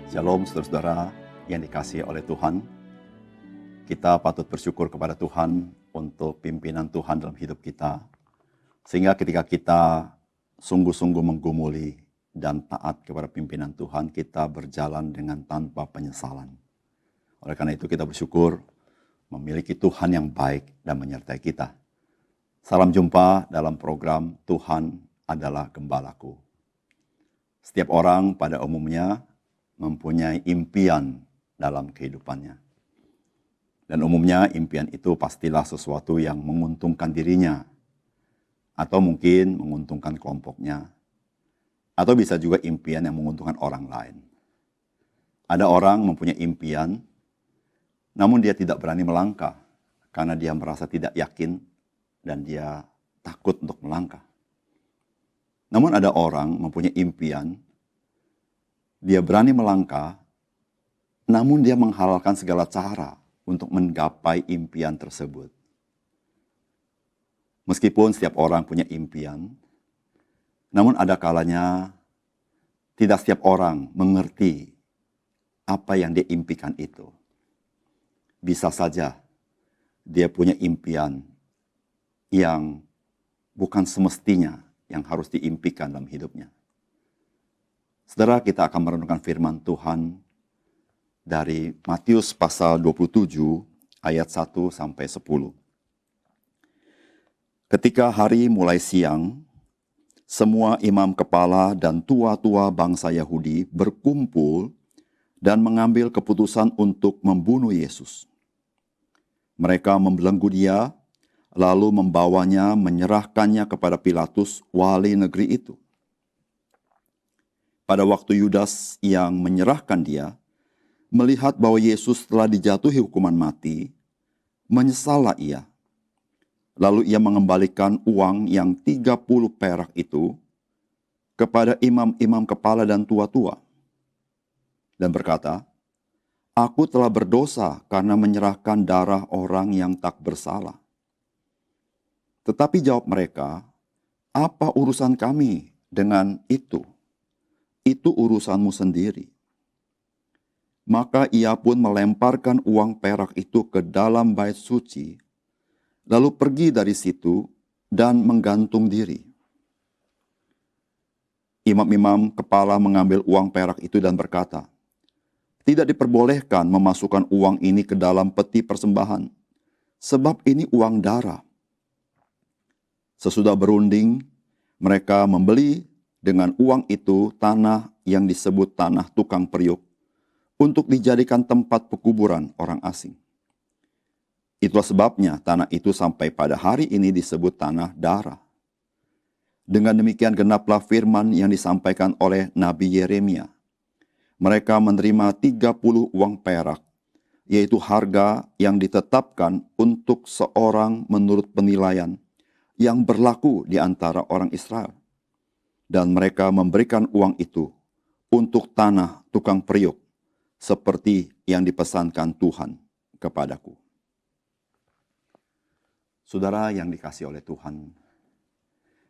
Shalom saudara-saudara yang dikasihi oleh Tuhan. Kita patut bersyukur kepada Tuhan untuk pimpinan Tuhan dalam hidup kita. Sehingga ketika kita sungguh-sungguh menggumuli dan taat kepada pimpinan Tuhan, kita berjalan dengan tanpa penyesalan. Oleh karena itu kita bersyukur memiliki Tuhan yang baik dan menyertai kita. Salam jumpa dalam program Tuhan adalah Gembalaku. Setiap orang pada umumnya mempunyai impian dalam kehidupannya. Dan umumnya impian itu pastilah sesuatu yang menguntungkan dirinya, atau mungkin menguntungkan kelompoknya, atau bisa juga impian yang menguntungkan orang lain. Ada orang mempunyai impian, namun dia tidak berani melangkah, karena dia merasa tidak yakin, dan dia takut untuk melangkah. Namun ada orang mempunyai impian, dia berani melangkah, namun dia menghalalkan segala cara untuk menggapai impian tersebut. Meskipun setiap orang punya impian, namun ada kalanya tidak setiap orang mengerti apa yang dia impikan itu. Bisa saja dia punya impian yang bukan semestinya yang harus diimpikan dalam hidupnya. Saudara, kita akan merenungkan firman Tuhan dari Matius pasal 27 ayat 1 sampai 10. Ketika hari mulai siang, semua imam kepala dan tua-tua bangsa Yahudi berkumpul dan mengambil keputusan untuk membunuh Yesus. Mereka membelenggu dia, lalu membawanya menyerahkannya kepada Pilatus, wali negeri itu. Pada waktu Yudas yang menyerahkan dia, melihat bahwa Yesus telah dijatuhi hukuman mati, menyesallah ia. Lalu ia mengembalikan uang yang 30 perak itu kepada imam-imam kepala dan tua-tua. Dan berkata, "Aku telah berdosa karena menyerahkan darah orang yang tak bersalah." Tetapi jawab mereka, "Apa urusan kami dengan itu? Itu urusanmu sendiri." Maka ia pun melemparkan uang perak itu ke dalam bait suci, lalu pergi dari situ dan menggantung diri. Imam-imam kepala mengambil uang perak itu dan berkata, "Tidak diperbolehkan memasukkan uang ini ke dalam peti persembahan, sebab ini uang darah." Sesudah berunding, mereka membeli dengan uang itu tanah yang disebut tanah tukang periuk untuk dijadikan tempat pekuburan orang asing. Itulah sebabnya tanah itu sampai pada hari ini disebut tanah darah. Dengan demikian genaplah firman yang disampaikan oleh Nabi Yeremia. Mereka menerima 30 uang perak, yaitu harga yang ditetapkan untuk seorang menurut penilaian yang berlaku di antara orang Israel. Dan mereka memberikan uang itu untuk tanah tukang periuk, seperti yang dipesankan Tuhan kepadaku. Saudara yang dikasihi oleh Tuhan,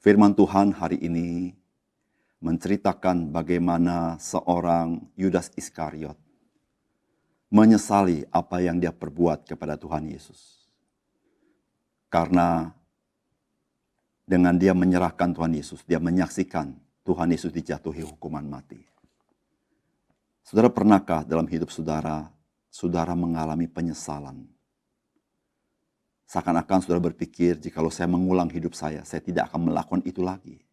firman Tuhan hari ini menceritakan bagaimana seorang Yudas Iskariot menyesali apa yang dia perbuat kepada Tuhan Yesus. Karena dengan dia menyerahkan Tuhan Yesus, dia menyaksikan Tuhan Yesus dijatuhi hukuman mati. Saudara, pernahkah dalam hidup saudara, saudara mengalami penyesalan? Seakan-akan saudara berpikir, jikalau saya mengulang hidup saya tidak akan melakukan itu lagi.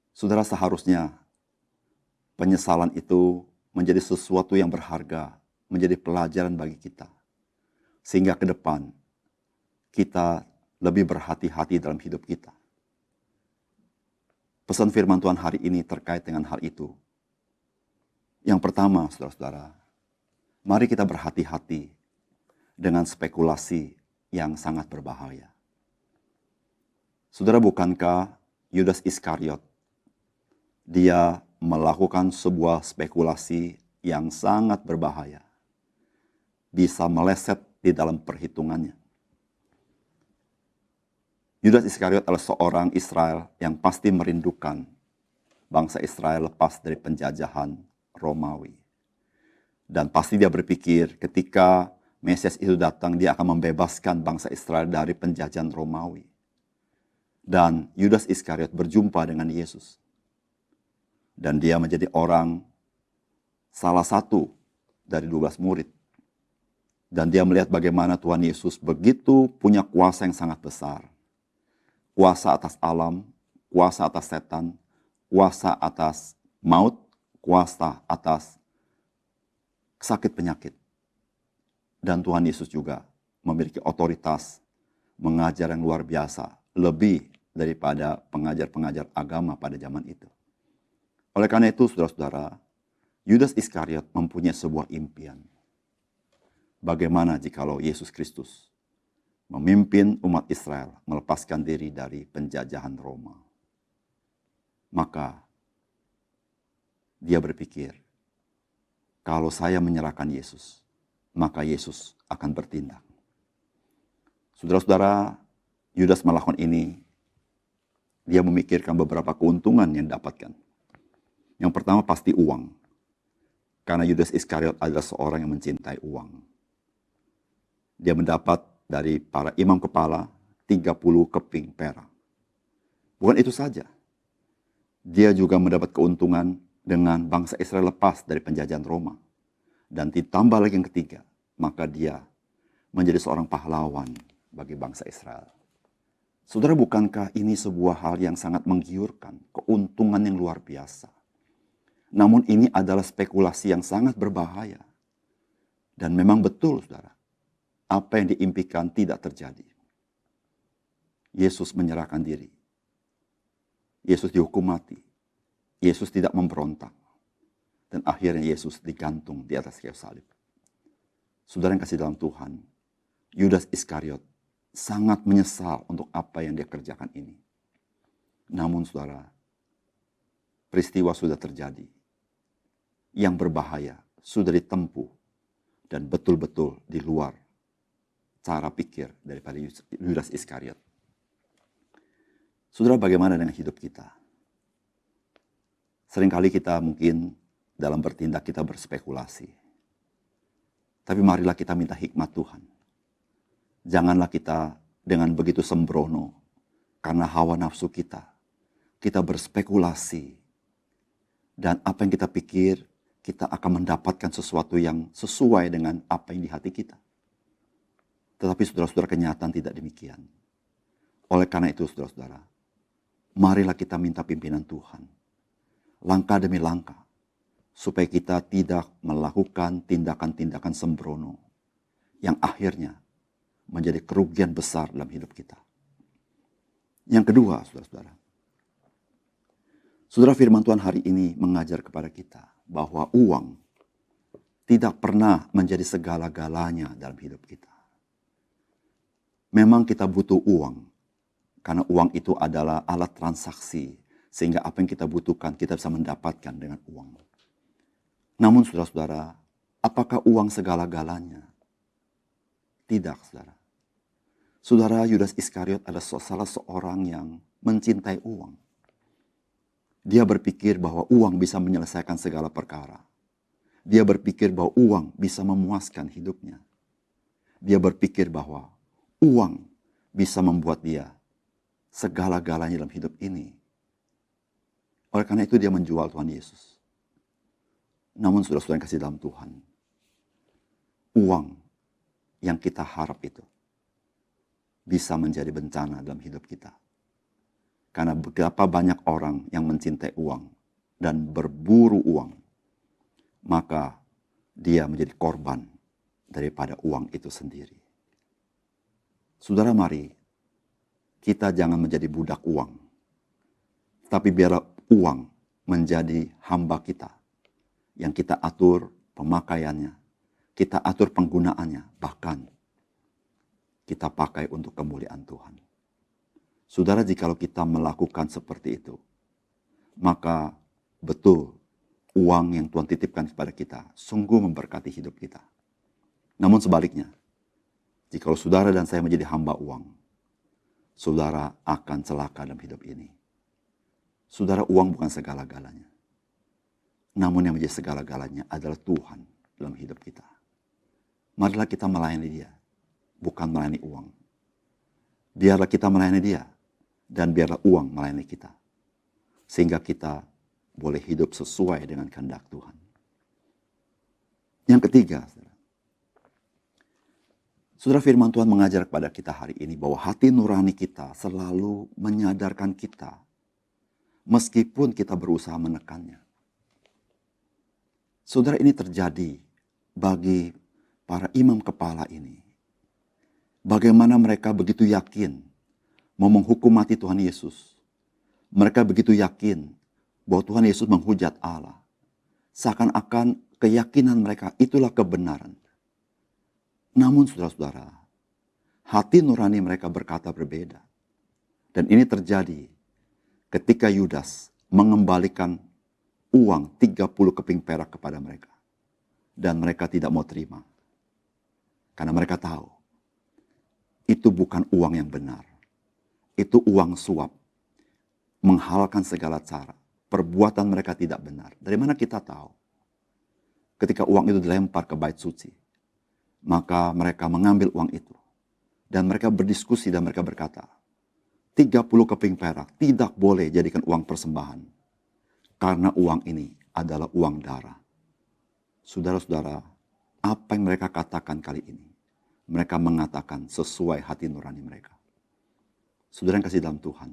Saudara, seharusnya penyesalan itu menjadi sesuatu yang berharga, menjadi pelajaran bagi kita. Sehingga ke depan, kita lebih berhati-hati dalam hidup kita. Pesan firman Tuhan hari ini terkait dengan hal itu. Yang pertama, saudara-saudara, mari kita berhati-hati dengan spekulasi yang sangat berbahaya. Saudara, bukankah Yudas Iskariot, dia melakukan sebuah spekulasi yang sangat berbahaya, bisa meleset di dalam perhitungannya. Yudas Iskariot adalah seorang Israel yang pasti merindukan bangsa Israel lepas dari penjajahan Romawi. Dan pasti dia berpikir ketika Mesias itu datang, dia akan membebaskan bangsa Israel dari penjajahan Romawi. Dan Yudas Iskariot berjumpa dengan Yesus. Dan dia menjadi salah satu dari 12 murid. Dan dia melihat bagaimana Tuhan Yesus begitu punya kuasa yang sangat besar. Kuasa atas alam, kuasa atas setan, kuasa atas maut, kuasa atas sakit penyakit. Dan Tuhan Yesus juga memiliki otoritas mengajar yang luar biasa, lebih daripada pengajar-pengajar agama pada zaman itu. Oleh karena itu, saudara-saudara, Yudas Iskariot mempunyai sebuah impian. Bagaimana jikalau Yesus Kristus memimpin umat Israel melepaskan diri dari penjajahan Roma? Maka dia berpikir, kalau saya menyerahkan Yesus, maka Yesus akan bertindak. Saudara-saudara, Yudas melakukan ini, dia memikirkan beberapa keuntungan yang didapatkan. Yang pertama pasti uang. Karena Yudas Iskariot adalah seorang yang mencintai uang. Dia mendapat dari para imam kepala 30 keping perak. Bukan itu saja. Dia juga mendapat keuntungan dengan bangsa Israel lepas dari penjajahan Roma. Dan ditambah lagi yang ketiga, maka dia menjadi seorang pahlawan bagi bangsa Israel. Saudara, bukankah ini sebuah hal yang sangat menggiurkan, keuntungan yang luar biasa? Namun ini adalah spekulasi yang sangat berbahaya. Dan memang betul, saudara, apa yang diimpikan tidak terjadi. Yesus menyerahkan diri. Yesus dihukum mati. Yesus tidak memberontak. Dan akhirnya Yesus digantung di atas kayu salib. Saudara yang kasih dalam Tuhan, Yudas Iskariot sangat menyesal untuk apa yang dia kerjakan ini. Namun saudara, peristiwa sudah terjadi. Yang berbahaya sudah ditempuh dan betul-betul di luar cara pikir daripada Yudas Iskariot. Saudara, bagaimana dengan hidup kita? Seringkali kita mungkin dalam bertindak kita berspekulasi. Tapi marilah kita minta hikmat Tuhan. Janganlah kita dengan begitu sembrono karena hawa nafsu kita. Kita berspekulasi. Dan apa yang kita pikir, kita akan mendapatkan sesuatu yang sesuai dengan apa yang di hati kita. Tetapi saudara-saudara, kenyataan tidak demikian. Oleh karena itu saudara-saudara, marilah kita minta pimpinan Tuhan. Langkah demi langkah. Supaya kita tidak melakukan tindakan-tindakan sembrono. Yang akhirnya menjadi kerugian besar dalam hidup kita. Yang kedua, saudara-saudara. Saudara, firman Tuhan hari ini mengajar kepada kita bahwa uang tidak pernah menjadi segala-galanya dalam hidup kita. Memang kita butuh uang, karena uang itu adalah alat transaksi, sehingga apa yang kita butuhkan kita bisa mendapatkan dengan uang. Namun saudara-saudara, apakah uang segala-galanya? Tidak, saudara. Saudara, Yudas Iskariot adalah salah seorang yang mencintai uang. Dia berpikir bahwa uang bisa menyelesaikan segala perkara. Dia berpikir bahwa uang bisa memuaskan hidupnya. Dia berpikir bahwa uang bisa membuat dia segala-galanya dalam hidup ini. Oleh karena itu dia menjual Tuhan Yesus. Namun saudara-saudara yang kasih dalam Tuhan, uang yang kita harap itu bisa menjadi bencana dalam hidup kita. Karena beberapa banyak orang yang mencintai uang dan berburu uang, maka dia menjadi korban daripada uang itu sendiri. Saudara, mari kita jangan menjadi budak uang, tapi biarlah uang menjadi hamba kita, yang kita atur pemakaiannya, kita atur penggunaannya, bahkan kita pakai untuk kemuliaan Tuhan. Saudara, jikalau kita melakukan seperti itu, maka betul uang yang Tuhan titipkan kepada kita sungguh memberkati hidup kita. Namun sebaliknya, jikalau saudara dan saya menjadi hamba uang, saudara akan celaka dalam hidup ini. Saudara, uang bukan segala-galanya. Namun yang menjadi segala-galanya adalah Tuhan dalam hidup kita. Marilah kita melayani Dia, bukan melayani uang. Biarlah kita melayani Dia, dan biarlah uang melayani kita. Sehingga kita boleh hidup sesuai dengan kehendak Tuhan. Yang ketiga, saudara, firman Tuhan mengajar kepada kita hari ini bahwa hati nurani kita selalu menyadarkan kita meskipun kita berusaha menekannya. Saudara, ini terjadi bagi para imam kepala ini. Bagaimana mereka begitu yakin mau menghukum mati Tuhan Yesus. Mereka begitu yakin bahwa Tuhan Yesus menghujat Allah. Seakan-akan keyakinan mereka itulah kebenaran. Namun saudara-saudara, hati nurani mereka berkata berbeda. Dan ini terjadi ketika Yudas mengembalikan uang 30 keping perak kepada mereka. Dan mereka tidak mau terima. Karena mereka tahu, itu bukan uang yang benar. Itu uang suap. Menghalalkan segala cara. Perbuatan mereka tidak benar. Dari mana kita tahu? Ketika uang itu dilempar ke bait suci, maka mereka mengambil uang itu. Dan mereka berdiskusi dan mereka berkata, 30 keping perak tidak boleh jadikan uang persembahan. Karena uang ini adalah uang darah. Saudara-saudara, apa yang mereka katakan kali ini? Mereka mengatakan sesuai hati nurani mereka. Saudara yang kasih dalam Tuhan,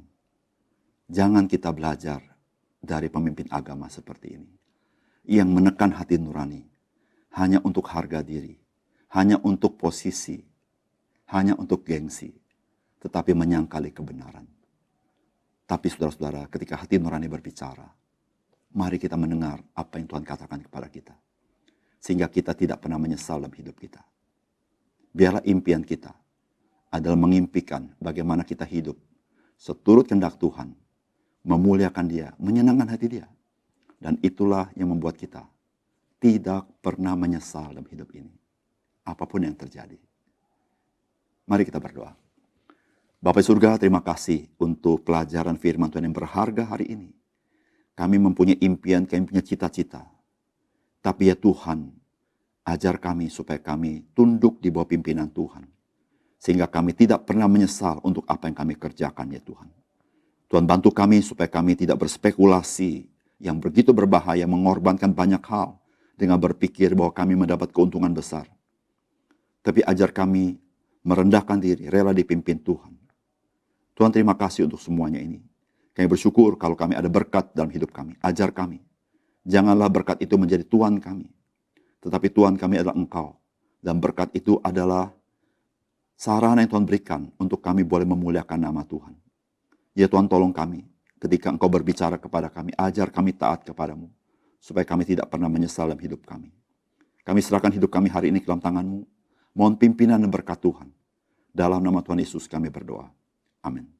jangan kita belajar dari pemimpin agama seperti ini. Yang menekan hati nurani hanya untuk harga diri, hanya untuk posisi, hanya untuk gengsi, tetapi menyangkali kebenaran. Tapi saudara-saudara, ketika hati nurani berbicara, mari kita mendengar apa yang Tuhan katakan kepada kita. Sehingga kita tidak pernah menyesal dalam hidup kita. Biarlah impian kita adalah mengimpikan bagaimana kita hidup seturut kehendak Tuhan, memuliakan Dia, menyenangkan hati Dia. Dan itulah yang membuat kita tidak pernah menyesal dalam hidup ini. Apapun yang terjadi. Mari kita berdoa. Bapa surga, terima kasih untuk pelajaran firman Tuhan yang berharga hari ini. Kami mempunyai impian, kami punya cita-cita. Tapi ya Tuhan, ajar kami supaya kami tunduk di bawah pimpinan Tuhan. Sehingga kami tidak pernah menyesal untuk apa yang kami kerjakan ya Tuhan. Tuhan bantu kami supaya kami tidak berspekulasi yang begitu berbahaya, mengorbankan banyak hal dengan berpikir bahwa kami mendapat keuntungan besar. Tapi ajar kami merendahkan diri, rela dipimpin Tuhan. Tuhan terima kasih untuk semuanya ini. Kami bersyukur kalau kami ada berkat dalam hidup kami. Ajar kami. Janganlah berkat itu menjadi Tuhan kami. Tetapi Tuhan kami adalah Engkau. Dan berkat itu adalah sarana yang Tuhan berikan untuk kami boleh memuliakan nama Tuhan. Ya Tuhan, tolong kami. Ketika Engkau berbicara kepada kami, ajar kami taat kepadamu. Supaya kami tidak pernah menyesal dalam hidup kami. Kami serahkan hidup kami hari ini ke dalam tangan-Mu. Mohon pimpinan dan berkat Tuhan. Dalam nama Tuhan Yesus kami berdoa. Amin.